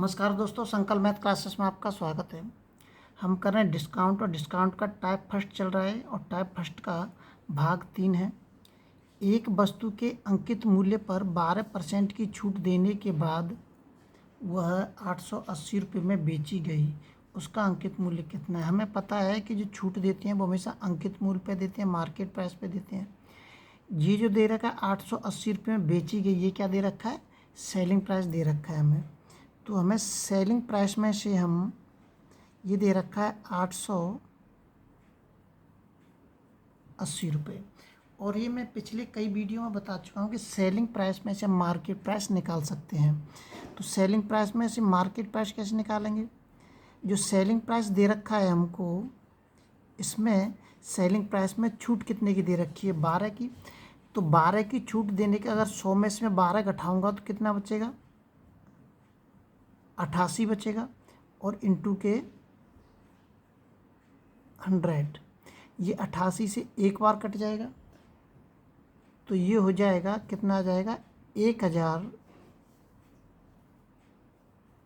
नमस्कार दोस्तों, संकल्प मैथ क्लासेस में आपका स्वागत है। हम कर रहे हैं डिस्काउंट, और डिस्काउंट का टाइप फर्स्ट चल रहा है और टाइप फर्स्ट का भाग 3 है। एक वस्तु के अंकित मूल्य पर 12% की छूट देने के बाद वह 880 रुपये में बेची गई। उसका अंकित मूल्य कितना है? हमें पता है कि जो छूट देते हैं वो हमेशा अंकित मूल्य पे देते हैं, मार्केट प्राइस पे देते हैं। ये जो दे रखा है 880 रुपये में बेची गई, ये क्या दे रखा है? सेलिंग प्राइस दे रखा है हमें। तो हमें सेलिंग प्राइस में से हम ये दे रखा है 880 रुपये, और ये मैं पिछले कई वीडियो में बता चुका हूँ कि सेलिंग प्राइस में से मार्केट प्राइस निकाल सकते हैं। तो सेलिंग प्राइस में से मार्केट प्राइस कैसे निकालेंगे? जो सेलिंग प्राइस दे रखा है हमको, इसमें सेलिंग प्राइस में छूट कितने की दे रखी है? 12 की। तो 12 की छूट देने के अगर 100 में से मैं 12 घटाऊँगा तो कितना बचेगा? 88 बचेगा, और इंटू के 100, ये 88 से एक बार कट जाएगा तो ये हो जाएगा, कितना आ जाएगा? 1000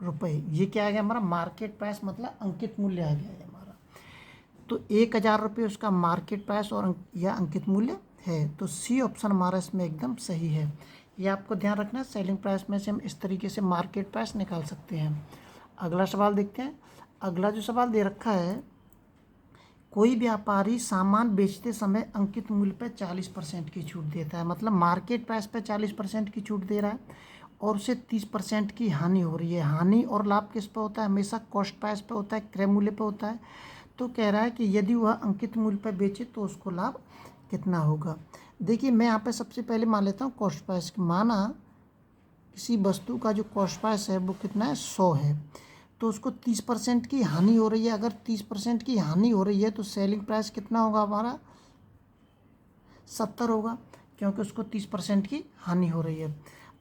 रुपये। ये क्या आ गया हमारा? मार्केट प्राइस, मतलब अंकित मूल्य आ गया है हमारा। तो 1000 रुपये उसका मार्केट प्राइस और यह अंकित मूल्य है। तो सी ऑप्शन हमारा इसमें एकदम सही है। ये आपको ध्यान रखना है, सेलिंग प्राइस में से हम इस तरीके से मार्केट प्राइस निकाल सकते हैं। अगला सवाल देखते हैं। अगला जो सवाल दे रखा है, कोई व्यापारी सामान बेचते समय अंकित मूल्य पर 40% की छूट देता है, मतलब मार्केट प्राइस पर 40% की छूट दे रहा है और उसे 30% की हानि हो रही है। हानि और लाभ किस पर होता है? हमेशा कॉस्ट प्राइस पर होता है, क्रय मूल्य पर होता है। तो कह रहा है कि यदि वह अंकित मूल्य पर बेचे तो उसको लाभ कितना होगा? देखिए, मैं यहाँ पे सबसे पहले मान लेता हूँ कॉस्ट प्राइस। माना किसी वस्तु का जो कॉस्ट प्राइस है वो कितना है? 100 है, तो उसको 30% की हानि हो रही है। अगर 30% की हानि हो रही है तो सेलिंग प्राइस कितना होगा हमारा? 70 होगा, क्योंकि उसको 30% की हानि हो रही है।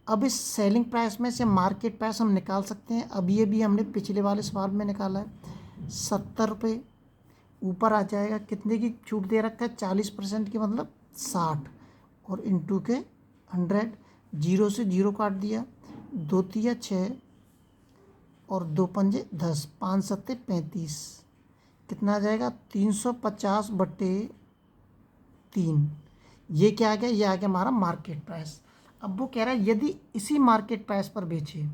अब इस सेलिंग प्राइस में से मार्केट प्राइस हम निकाल सकते हैं। अब ये भी हमने पिछले वाले सवाल में निकाला है। 70 रुपये ऊपर आ जाएगा, कितने की छूट दे रखा है? 40% की, मतलब 60, और इंटू के 100। जीरो से जीरो काट दिया, 2 तिया 6 और 2 पंजे 10, 5 सत्ते 35, कितना आ जाएगा? 350/3। ये क्या आ गया? ये आ गया हमारा मार्केट प्राइस। अब वो कह रहा है यदि इसी मार्केट प्राइस पर बेचे,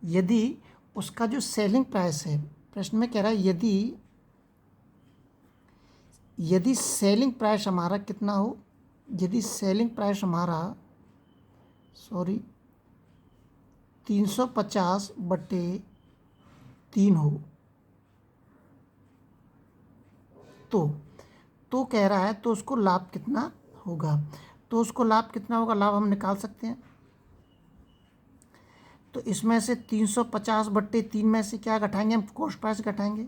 यदि उसका जो सेलिंग प्राइस है, प्रश्न में कह रहा है यदि सेलिंग प्राइस हमारा कितना हो? यदि सेलिंग प्राइस हमारा 350/3 हो, तो कह रहा है तो उसको लाभ कितना होगा? तो उसको लाभ कितना होगा? लाभ हम निकाल सकते हैं। तो इसमें से 350/3 में से क्या घटाएंगे? हम कॉस्ट प्राइस घटाएंगे।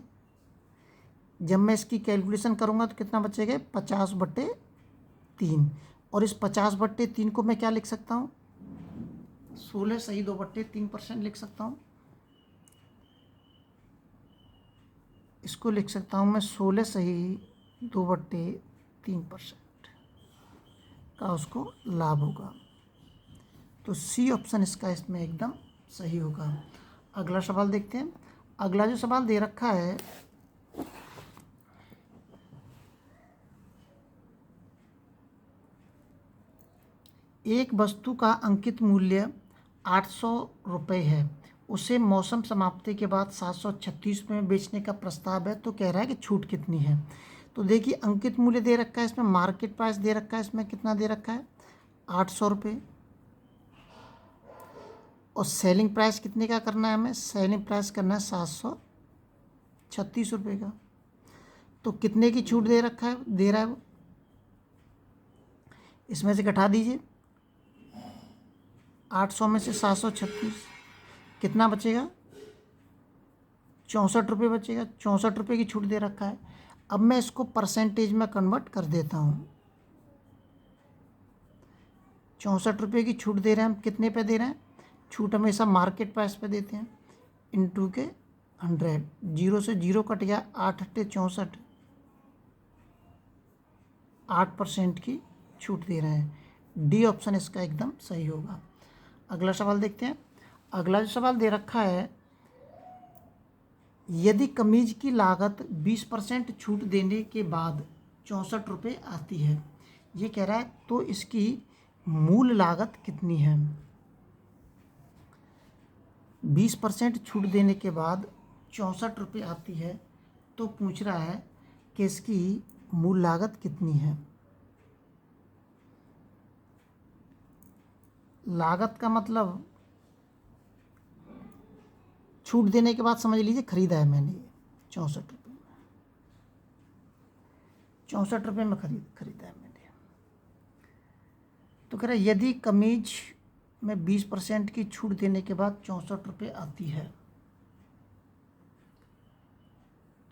जब मैं इसकी कैलकुलेशन करूँगा तो कितना बचेगा? 50/3। और इस 50/3 को मैं क्या लिख सकता हूँ? 16 सही 2/3% लिख सकता हूँ। इसको लिख सकता हूँ मैं 16 सही 2/3% का उसको लाभ होगा। तो सी ऑप्शन इसका इसमें एकदम सही होगा। अगला सवाल देखते हैं। अगला जो सवाल दे रखा है, एक वस्तु का अंकित मूल्य 800 रुपये है, उसे मौसम समाप्ति के बाद 736 रुपये में बेचने का प्रस्ताव है। तो कह रहा है कि छूट कितनी है? तो देखिए, अंकित मूल्य दे रखा है, इसमें मार्केट प्राइस दे रखा है, इसमें कितना दे रखा है? 800 रुपये। और सेलिंग प्राइस कितने का करना है हमें? सेलिंग प्राइस करना है 736 रुपये का। तो कितने की छूट दे रखा है, दे रहा है वो? इसमें से घटा दीजिए, 800 में से 736, कितना बचेगा? 64 रुपये बचेगा। 64 रुपये की छूट दे रखा है। अब मैं इसको परसेंटेज में कन्वर्ट कर देता हूँ। 64 रुपये की छूट दे रहे हैं हम, कितने पे दे रहे हैं? छूट हमेशा मार्केट प्राइस पे देते हैं, इंटू के 100। जीरो से जीरो कट गया, 8 अट्ठे 64, 8% की छूट दे रहे हैं। डी ऑप्शन इसका एकदम सही होगा। अगला सवाल देखते हैं। अगला जो सवाल दे रखा है, यदि कमीज की लागत 20% छूट देने के बाद 64 रुपये आती है, ये कह रहा है तो इसकी मूल लागत कितनी है। 20% छूट देने के बाद 64 रुपये आती है, तो पूछ रहा है कि इसकी मूल लागत कितनी है। लागत का मतलब छूट देने के बाद समझ लीजिए खरीदा है मैंने ये 64 रुपये में, 64 रुपये में खरीदा है मैंने। तो कह रहा है यदि कमीज में 20% की छूट देने के बाद 64 रुपये आती है,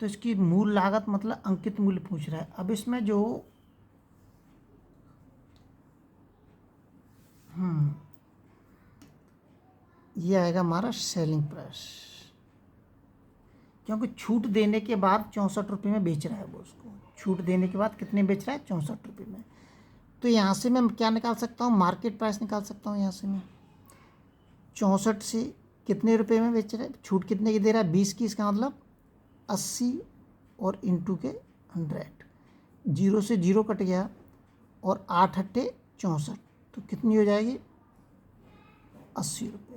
तो इसकी मूल लागत मतलब अंकित मूल्य पूछ रहा है। अब इसमें जो ये आएगा हमारा सेलिंग प्राइस, क्योंकि छूट देने के बाद 64 रुपये में बेच रहा है वो उसको। छूट देने के बाद कितने बेच रहा है, 64 रुपये में। तो यहाँ से मैं क्या निकाल सकता हूँ, मार्केट प्राइस निकाल सकता हूँ। यहाँ से मैं 64 से कितने रुपए में बेच रहा है, छूट कितने की दे रहा है, 20 की, इसका मतलब 80 और इंटू के 100, 0 से 0 कट गया और 8 अट्ठे 64, तो कितनी हो जाएगी 80 रुपये।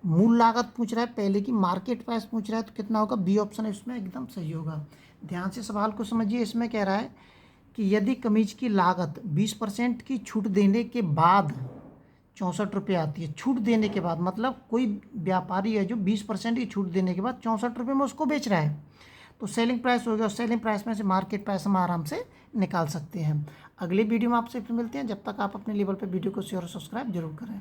मूल लागत पूछ रहा है पहले की, मार्केट प्राइस पूछ रहा है, तो कितना होगा, बी ऑप्शन है इसमें एकदम सही होगा। ध्यान से सवाल को समझिए। इसमें कह रहा है कि यदि कमीज की लागत 20% की छूट देने के बाद 64 रुपये आती है, छूट देने के बाद मतलब कोई व्यापारी है जो 20% की छूट देने के बाद 64 रुपये में उसको बेच रहा है, तो सेलिंग प्राइस हो गया। और सेलिंग प्राइस में से मार्केट प्राइस हम आराम से निकाल सकते हैं। अगली वीडियो में आपसे फिर मिलते हैं। जब तक आप अपने लेवल पे वीडियो को शेयर और सब्सक्राइब जरूर करें।